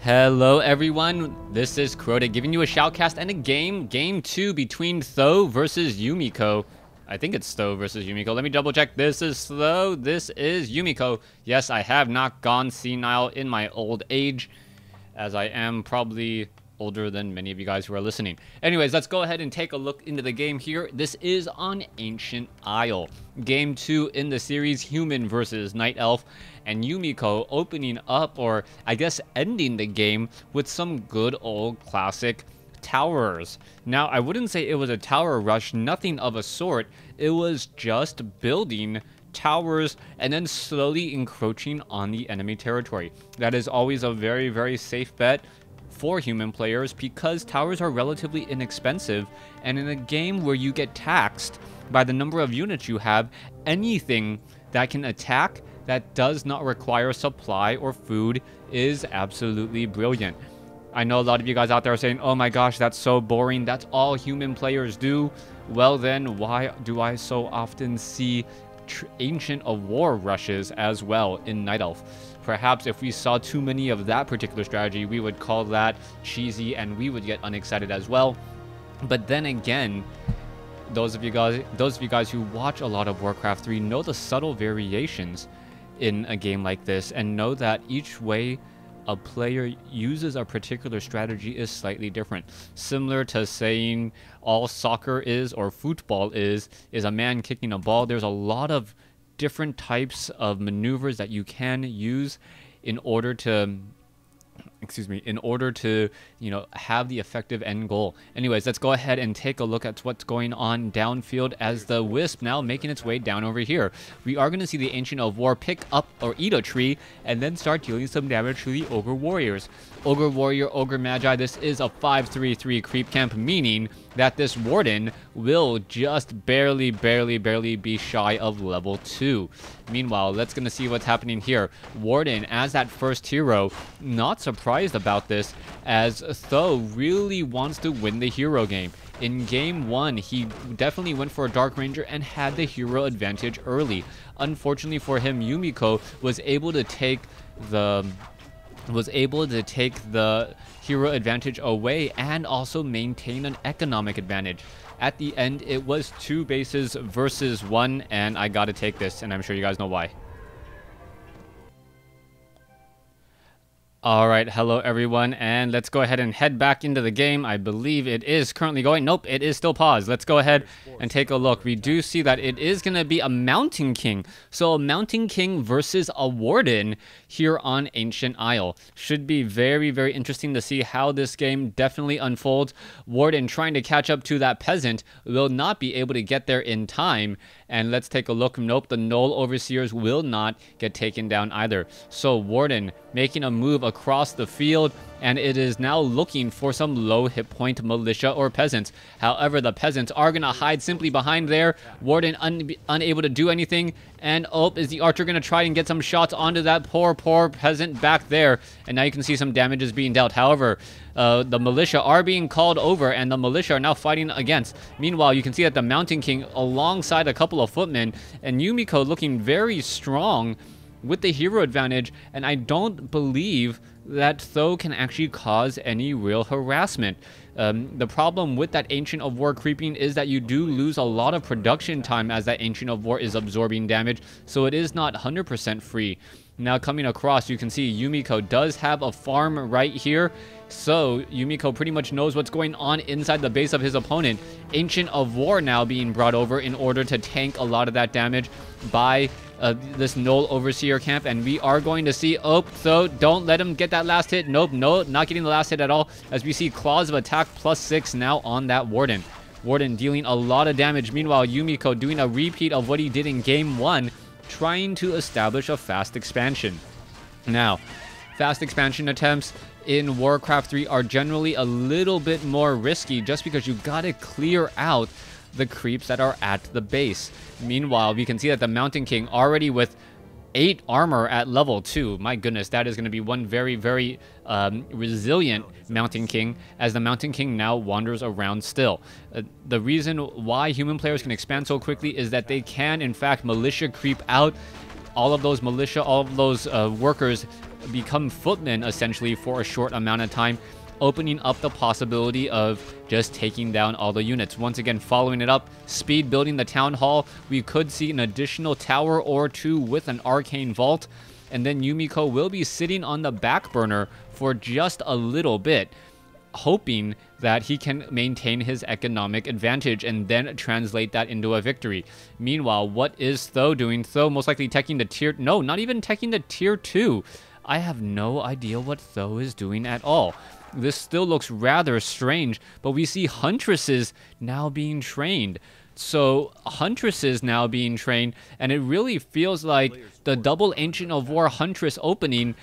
Hello everyone, this is Crota giving you a shoutcast and a game 2 between Th000 versus Yumiko. I think it's Th000 versus Yumiko. Let me double check. This is Th000, this is Yumiko. Yes, I have not gone senile in my old age, as I am probably older than many of you guys who are listening. Anyways, let's go ahead and take a look into the game here. This is on Ancient Isle. Game 2 in the series, Human versus Night Elf, and Yumiko opening up, or I guess ending the game with some good old classic towers. Now, I wouldn't say it was a tower rush, nothing of a sort. It was just building towers and then slowly encroaching on the enemy territory. That is always a very, very safe bet for human players because towers are relatively inexpensive, and in a game where you get taxed by the number of units you have, anything that can attack that does not require supply or food is absolutely brilliant. I know a lot of you guys out there are saying, oh my gosh, that's so boring, that's all human players do. Well then, why do I so often see Ancient of War rushes as well in Night Elf? Perhaps if we saw too many of that particular strategy, we would call that cheesy and we would get unexcited as well. But then again, those of you guys who watch a lot of Warcraft 3 know the subtle variations in a game like this and know that each way a player uses a particular strategy is slightly different. Similar to saying all soccer is or football is a man kicking a ball. There's a lot of different types of maneuvers that you can use in order to have the effective end goal. Anyways, let's go ahead and take a look at what's going on downfield as the Wisp now making its way down over here. We are going to see the Ancient of War pick up or eat a tree and then start dealing some damage to the Ogre Warriors. Ogre Warrior, Ogre Magi, this is a 5-3-3 creep camp, meaning that this Warden will just barely be shy of level 2. Meanwhile, let's gonna see what's happening here. Warden, as that first hero, not surprised about this, as Th000 really wants to win the hero game. In game 1, he definitely went for a Dark Ranger and had the hero advantage early. Unfortunately for him, Yumiko was able to take the hero advantage away and also maintain an economic advantage. At the end, it was 2 bases versus 1, and I gotta take this, and I'm sure you guys know why. Alright, hello everyone, and let's go ahead and head back into the game. I believe it is currently going. Nope, it is still paused. Let's go ahead and take a look. We do see that it is going to be a Mountain King. So a Mountain King versus a Warden here on Ancient Isle. Should be very, very interesting to see how this game definitely unfolds. Warden trying to catch up to that Peasant will not be able to get there in time. And let's take a look. Nope, the Null Overseers will not get taken down either. So Warden making a move across the field, and it is now looking for some low hit point militia or peasants. However, the peasants are going to hide simply behind there. Warden unable to do anything. And is the archer going to try and get some shots onto that poor peasant back there? And now you can see some damage is being dealt. However, the militia are being called over, and the militia are now fighting against. Meanwhile, you can see that the Mountain King alongside a couple of footmen, and Yumiko looking very strong with the hero advantage, and I don't believe that Th000 can actually cause any real harassment. The problem with that Ancient of War creeping is that you do lose a lot of production time as that Ancient of War is absorbing damage, so it is not 100% free. Now coming across, you can see Yumiko does have a farm right here, so Yumiko pretty much knows what's going on inside the base of his opponent. Ancient of War now being brought over in order to tank a lot of that damage by this Null Overseer camp, and we are going to see, Th000, don't let him get that last hit. Nope, no, not getting the last hit at all, as we see Claws of Attack +6 now on that Warden. Warden dealing a lot of damage. Meanwhile, Yumiko doing a repeat of what he did in game 1, trying to establish a fast expansion. Now, fast expansion attempts in Warcraft 3 are generally a little bit more risky just because you gotta clear out the creeps that are at the base. Meanwhile, we can see that the Mountain King already with 8 armor at level 2. My goodness, that is going to be one very, very resilient Mountain King, as the Mountain King now wanders around still. The reason why human players can expand so quickly is that they can, in fact, militia creep out. All of those militia, all of those workers become footmen essentially for a short amount of time, opening up the possibility of just taking down all the units. Once again, following it up, speed building the town hall. We could see an additional tower or two with an arcane vault, and then Yumiko will be sitting on the back burner for just a little bit, hoping that he can maintain his economic advantage and then translate that into a victory. Meanwhile, what is Th000 doing? Th000 most likely teching the tier... No, not even teching the tier 2. I have no idea what Th000 is doing at all. This still looks rather strange, but we see Huntresses now being trained. So, Huntresses now being trained, and it really feels like the double Ancient of War Huntress opening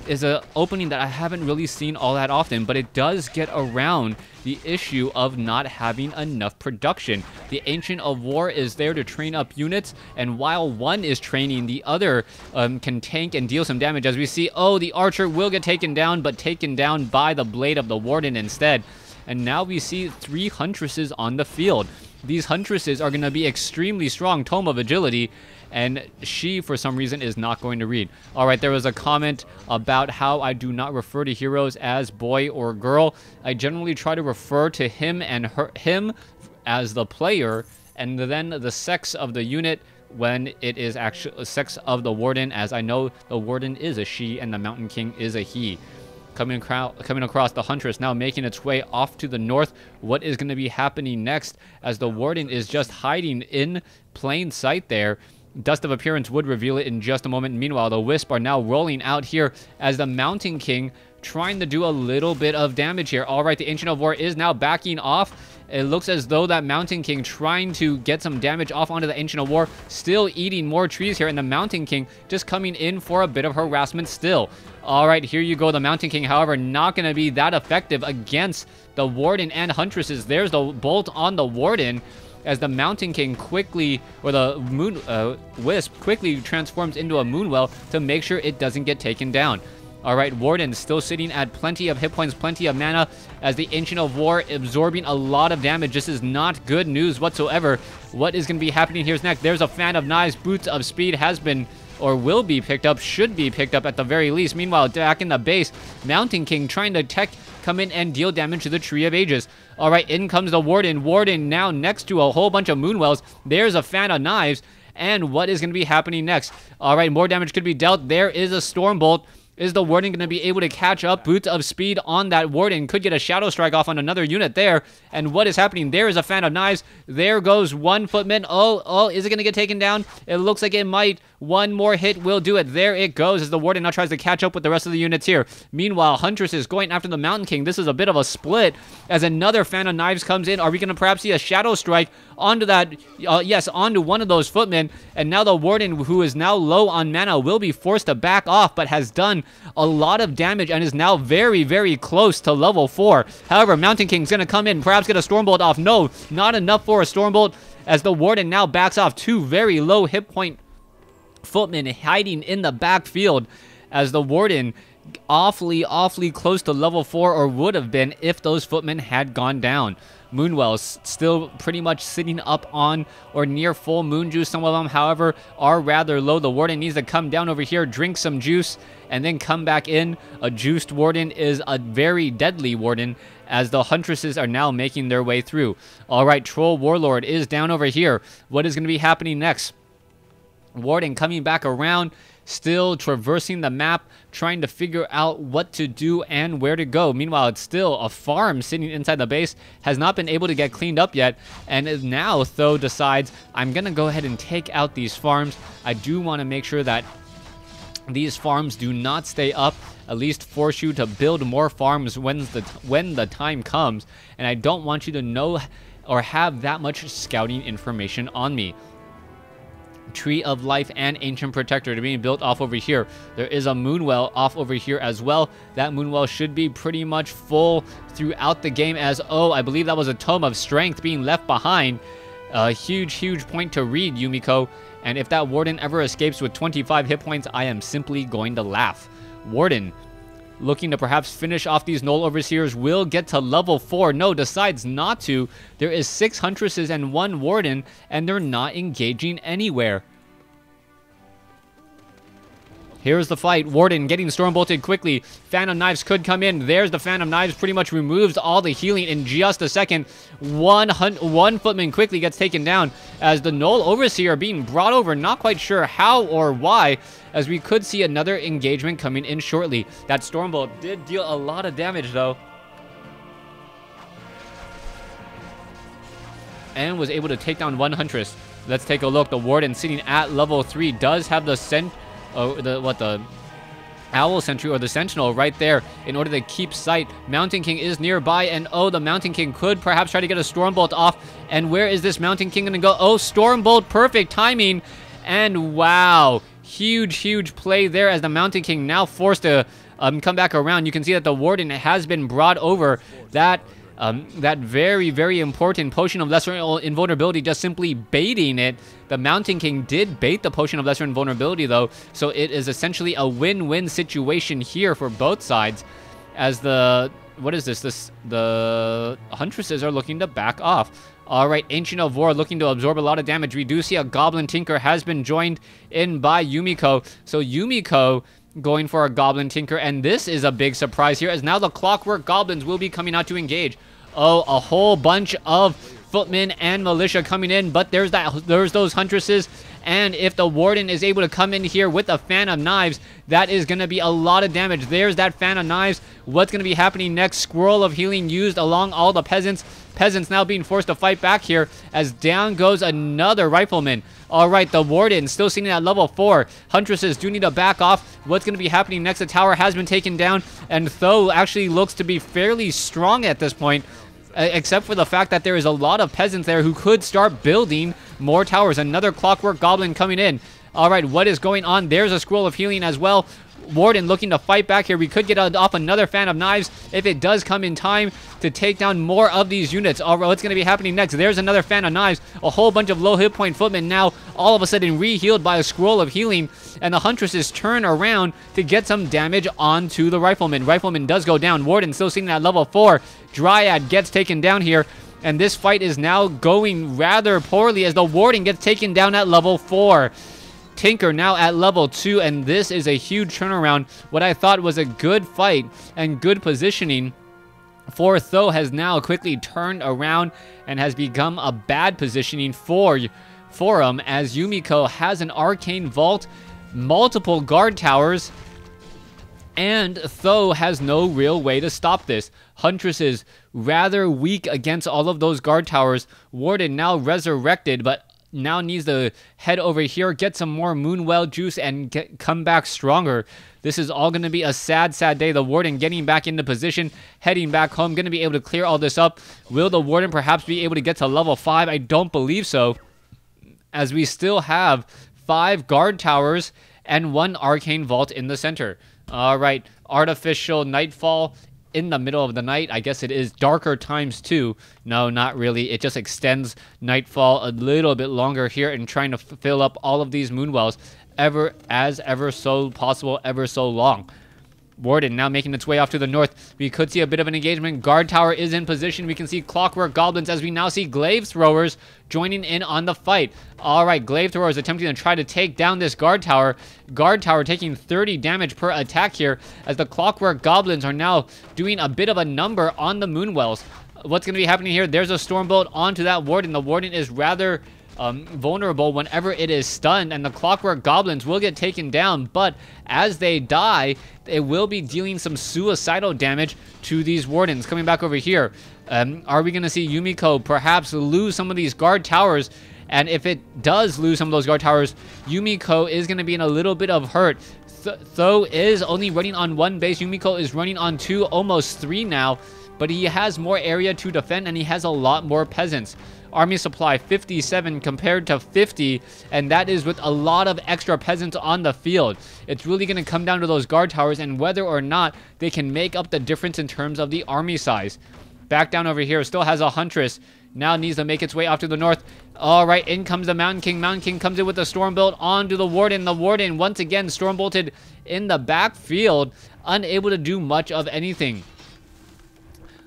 is an opening that I haven't really seen all that often, but it does get around the issue of not having enough production. The Ancient of War is there to train up units, and while one is training, the other can tank and deal some damage. As we see, oh, the Archer will get taken down, but taken down by the Blade of the Warden instead. And now we see 3 Huntresses on the field. These Huntresses are going to be extremely strong, Tome of Agility, and she, for some reason, is not going to read. All right, there was a comment about how I do not refer to heroes as boy or girl. I generally try to refer to him and him as the player, and then the sex of the unit when it is actually the sex of the Warden, as I know the Warden is a she and the Mountain King is a he. Coming across the Huntress, now making its way off to the north. What is going to be happening next, as the Warden is just hiding in plain sight there? Dust of Appearance would reveal it in just a moment. Meanwhile, the Wisp are now rolling out here as the Mountain King trying to do a little bit of damage here. All right, the Ancient of War is now backing off. It looks as though that Mountain King trying to get some damage off onto the Ancient of War, still eating more trees here, and the Mountain King just coming in for a bit of harassment still. All right, here you go. The Mountain King, however, not going to be that effective against the Warden and Huntresses. There's the bolt on the Warden, as the Mountain King quickly, or the Wisp quickly transforms into a Moonwell to make sure it doesn't get taken down. All right, Warden still sitting at plenty of hit points, plenty of mana, as the Ancient of War absorbing a lot of damage. This is not good news whatsoever. What is going to be happening here next? There's a Fan of Knives. Boots of Speed has been, or will be picked up, should be picked up at the very least. Meanwhile, back in the base, Mountain King trying to come in and deal damage to the Tree of Ages. All right, in comes the Warden. Warden now next to a whole bunch of Moonwells. There's a Fan of Knives. And what is going to be happening next? All right, more damage could be dealt. There is a Stormbolt. Is the Warden going to be able to catch up? Boots of Speed on that Warden. Could get a Shadow Strike off on another unit there. And what is happening? There is a Fan of Knives. There goes one Footman. Oh, is it going to get taken down? It looks like it might. One more hit will do it. There it goes as the Warden now tries to catch up with the rest of the units here. Meanwhile, Huntress is going after the Mountain King. This is a bit of a split as another Fan of Knives comes in. Are we going to perhaps see a Shadow Strike onto that? Yes, onto one of those Footmen. And now the Warden, who is now low on mana, will be forced to back off, but has done a lot of damage and is now very, very close to level 4. However, Mountain King's going to come in, perhaps get a Stormbolt off. No, not enough for a Stormbolt, as the Warden now backs off. 2 very low hit point Footmen hiding in the backfield, as the Warden awfully close to level 4, or would have been if those Footmen had gone down. Moonwells still pretty much sitting up on or near full moon juice. Some of them, however, are rather low. The Warden needs to come down over here, drink some juice, and then come back in. A juiced Warden is a very deadly Warden, as the Huntresses are now making their way through. All right, Troll Warlord is down over here. What is going to be happening next? Warden coming back around, still traversing the map, trying to figure out what to do and where to go. Meanwhile, it's still a farm sitting inside the base, has not been able to get cleaned up yet, and now Th000 decides, I'm going to go ahead and take out these farms. I do want to make sure that these farms do not stay up, at least force you to build more farms when the time comes, and I don't want you to know or have that much scouting information on me. Tree of Life and Ancient Protector to being built off over here. There is a Moonwell off over here as well. That Moonwell should be pretty much full throughout the game, as, oh, I believe that was a Tome of Strength being left behind. A huge point to read, Yumiko. And if that Warden ever escapes with 25 hit points, I am simply going to laugh. Warden, looking to perhaps finish off these Null Overseers, will get to level 4. No, decides not to. There is 6 Huntresses and 1 Warden, and they're not engaging anywhere. Here's the fight. Warden getting storm bolted quickly. Fan of Knives could come in. There's the Fan of Knives. Pretty much removes all the healing in just a second. One footman quickly gets taken down as the Null Overseer being brought over. Not quite sure how or why, as we could see another engagement coming in shortly. That Stormbolt did deal a lot of damage though, and was able to take down one Huntress. Let's take a look. The Warden sitting at level 3 does have the Owl Sentry or the Sentinel right there in order to keep sight. Mountain King is nearby, and oh, the Mountain King could perhaps try to get a Stormbolt off. And where is this Mountain King gonna go? Oh, Stormbolt, perfect timing. And wow, huge play there as the Mountain King now forced to come back around. You can see that the Warden has been brought over. That very important Potion of Lesser Invulnerability, just simply baiting it. The Mountain King did bait the Potion of Lesser Invulnerability though, so it is essentially a win-win situation here for both sides, as the Huntresses are looking to back off. Alright, Ancient of War looking to absorb a lot of damage. We do see a Goblin Tinker has been joined in by Yumiko, so Yumiko going for a Goblin Tinker, and this is a big surprise here, as now the Clockwork Goblins will be coming out to engage. Oh, a whole bunch of Footmen and Militia coming in, but there's those Huntresses, and if the Warden is able to come in here with a Fan of Knives, that is going to be a lot of damage. There's that Fan of Knives. What's going to be happening next? Scroll of Healing used along all the Peasants. Peasants now being forced to fight back here, as down goes another Rifleman. Alright, the Warden still sitting at level 4. Huntresses do need to back off. What's going to be happening next? The tower has been taken down, and Th000 actually looks to be fairly strong at this point, except for the fact that there is a lot of Peasants there who could start building more towers. Another Clockwork Goblin coming in. Alright, what is going on? There's a Scroll of Healing as well. Warden looking to fight back here. We could get off another Fan of Knives if it does come in time to take down more of these units. Alright, what's going to be happening next? There's another Fan of Knives. A whole bunch of low hit point Footmen now all of a sudden re-healed by a Scroll of Healing, and the Huntresses turn around to get some damage onto the Rifleman. Rifleman does go down. Warden still sitting at level 4. Dryad gets taken down here, and this fight is now going rather poorly as the Warden gets taken down at level 4. Tinker now at level 2, and this is a huge turnaround. What I thought was a good fight and good positioning for Th000 has now quickly turned around and has become a bad positioning for him, as Yumiko has an Arcane Vault, multiple guard towers, and Th000 has no real way to stop this. Huntresses rather weak against all of those guard towers. Warden now resurrected, but now needs to head over here, get some more Moonwell juice, and come back stronger. This is all going to be a sad day. The Warden getting back into position, heading back home, going to be able to clear all this up. Will the Warden perhaps be able to get to level 5? I don't believe so, as we still have 5 guard towers and 1 Arcane Vault in the center. Alright, Artificial Nightfall in the middle of the night. I guess it is darker ×2. No, not really. It just extends Nightfall a little bit longer here and trying to fill up all of these Moonwells ever so possible, ever so long. Warden now making its way off to the north. We could see a bit of an engagement. Guard tower is in position. We can see Clockwork Goblins, as we now see Glaive Throwers joining in on the fight. Alright, Glaive Throwers attempting to try to take down this guard tower. Guard tower taking 30 damage per attack here, as the Clockwork Goblins are now doing a bit of a number on the Moonwells. What's going to be happening here? There's a Stormbolt onto that Warden. The Warden is rather vulnerable whenever it is stunned, and the Clockwork Goblins will get taken down, but as they die, it will be dealing some suicidal damage to these Wardens. Coming back over here, are we going to see Yumiko perhaps lose some of these guard towers? And if it does lose some of those guard towers, Yumiko is going to be in a little bit of hurt. Th000 is only running on 1 base. Yumiko is running on 2, almost 3 now, but he has more area to defend, and he has a lot more peasants. Army supply 57 compared to 50, and that is with a lot of extra peasants on the field. It's really going to come down to those guard towers and whether or not they can make up the difference in terms of the army size. Back down over here, still has a Huntress. Now needs to make its way off to the north. Alright, in comes the Mountain King. Mountain King comes in with the Stormbolt onto the Warden. The Warden, once again, Stormbolted in the backfield, unable to do much of anything.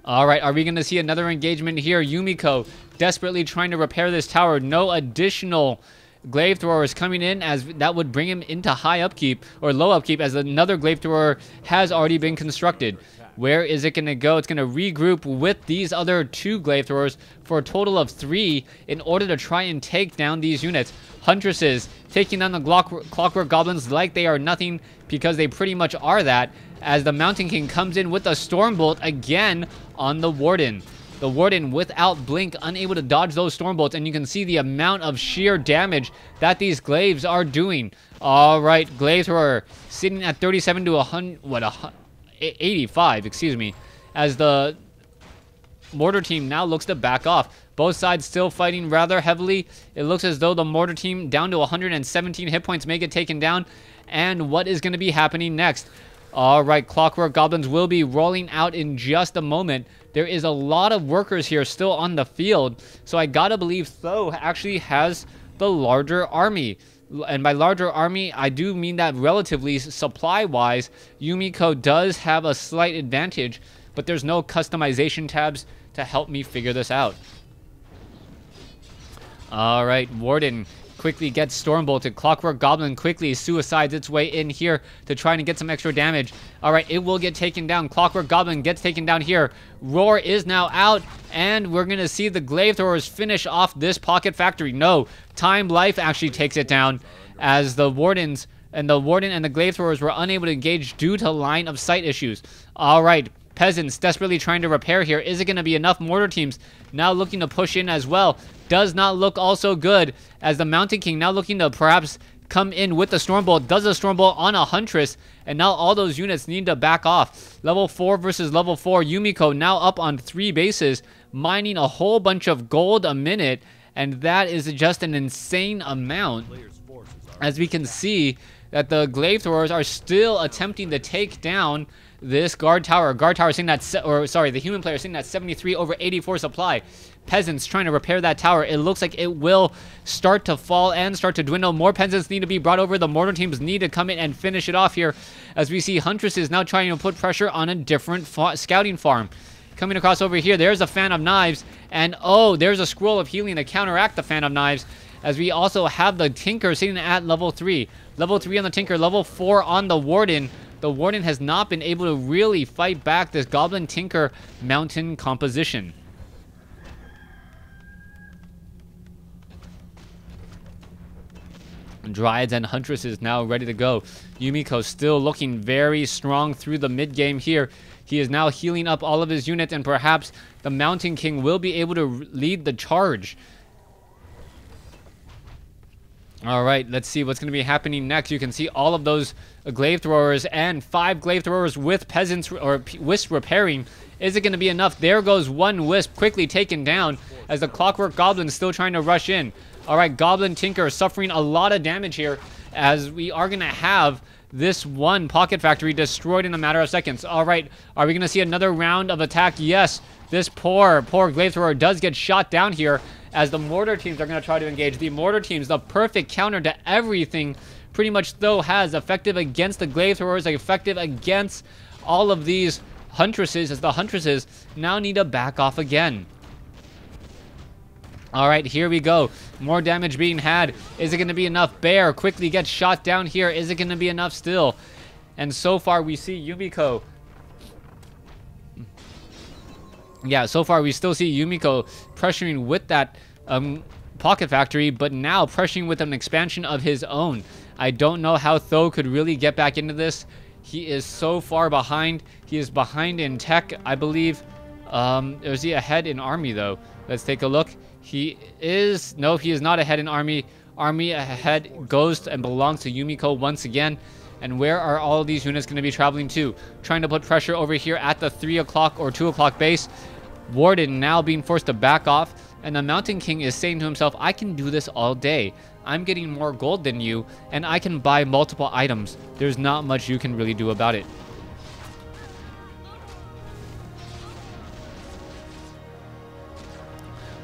Alright, are we going to see another engagement here? Yumiko desperately trying to repair this tower. No additional glaive throwers coming in, as that would bring him into high upkeep or low upkeep, as another glaive thrower has already been constructed. Where is it going to go? It's going to regroup with these other 2 glaive throwers for a total of 3 in order to try and take down these units. Huntresses taking down the clockwork goblins like they are nothing, because they pretty much are that, as the Mountain King comes in with a Stormbolt again on the Warden. The Warden, without blink, unable to dodge those Stormbolts, and you can see the amount of sheer damage that these glaives are doing. All right, glaive thrower sitting at 37 to 85, excuse me, as the mortar team now looks to back off. Both sides still fighting rather heavily. It looks as though the mortar team down to 117 hit points may get taken down. And what is going to be happening next? All right, clockwork goblins will be rolling out in just a moment. There is a lot of workers here still on the field, so I gotta believe Th000 actually has the larger army. And by larger army, I do mean that relatively supply-wise, Yumiko does have a slight advantage, but there's no customization tabs to help me figure this out. All right, Warden quickly gets Stormbolted. Clockwork Goblin quickly suicides its way in here to try and get some extra damage. All right, it will get taken down. Clockwork Goblin gets taken down here. Roar is now out, and we're going to see the glaive throwers finish off this pocket factory. No, Time Life actually takes it down, as the Warden and the glaive throwers were unable to engage due to line of sight issues. All right, peasants desperately trying to repair here. Is it going to be enough? Mortar teams now looking to push in as well. Does not look also good, as the Mountain King now looking to perhaps come in with the Stormbolt. Does a Stormbolt on a Huntress, and now all those units need to back off. Level 4 versus level 4. Yumiko now up on 3 bases, mining a whole bunch of gold a minute, and that is just an insane amount. As we can see that the glaive throwers are still attempting to take down this guard tower. Guard tower sitting at, the human player sitting at 73 over 84 supply. Peasants trying to repair that tower. It looks like it will start to fall and start to dwindle. More peasants need to be brought over. The mortar teams need to come in and finish it off here, as we see Huntresses now trying to put pressure on a different scouting farm. Coming across over here, there's a Fan of Knives, and oh, there's a Scroll of Healing to counteract the Fan of Knives, as we also have the Tinker sitting at level 3. Level 3 on the Tinker, level 4 on the Warden. The Warden has not been able to really fight back this Goblin Tinker mountain composition. Dryads and Huntresses now ready to go. Yumiko still looking very strong through the mid game here. He is now healing up all of his units, and perhaps the Mountain King will be able to lead the charge. All right, let's see what's going to be happening next. You can see all of those glaive throwers and 5 glaive throwers with peasants or wisp repairing. Is it going to be enough? There goes one wisp, quickly taken down, as the clockwork goblin is still trying to rush in. All right, Goblin Tinker suffering a lot of damage here, as we are going to have this one pocket factory destroyed in a matter of seconds. All right, are we going to see another round of attack? Yes, this poor glaive thrower does get shot down here, as the mortar teams are going to try to engage. The mortar teams, the perfect counter to everything pretty much Th000 has, effective against the glaive throwers, effective against all of these Huntresses, as the Huntresses now need to back off again. All right, here we go. More damage being had. Is it going to be enough? Bear quickly gets shot down here. Is it going to be enough still? And so far we see Yumiko. Yeah, so far we still see Yumiko pressuring with that pocket factory, but now pressuring with an expansion of his own. I don't know how Th000 could really get back into this. He is so far behind. He is behind in tech, I believe. Is he ahead in army, though? Let's take a look. He is... No, he is not ahead in army. Army ahead goes and belongs to Yumiko once again. And where are all of these units going to be traveling to? Trying to put pressure over here at the 3 o'clock or 2 o'clock base. Warden now being forced to back off. And the Mountain King is saying to himself, I can do this all day. I'm getting more gold than you, and I can buy multiple items. There's not much you can really do about it.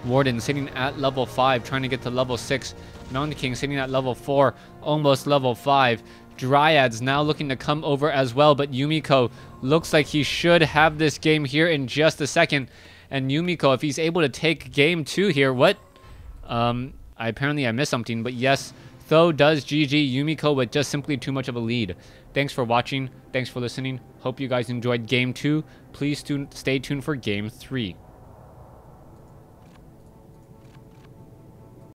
Warden sitting at level 5, trying to get to level 6. Mountain King sitting at level 4, almost level 5. Dryads now looking to come over as well, but Yumiko looks like he should have this game here in just a second. And Yumiko, if he's able to take game 2 here, what? I Apparently I missed something, but yes, Th000 does GG Yumiko with just simply too much of a lead. Thanks for watching. Thanks for listening. Hope you guys enjoyed Game 2. Please stay tuned for Game 3.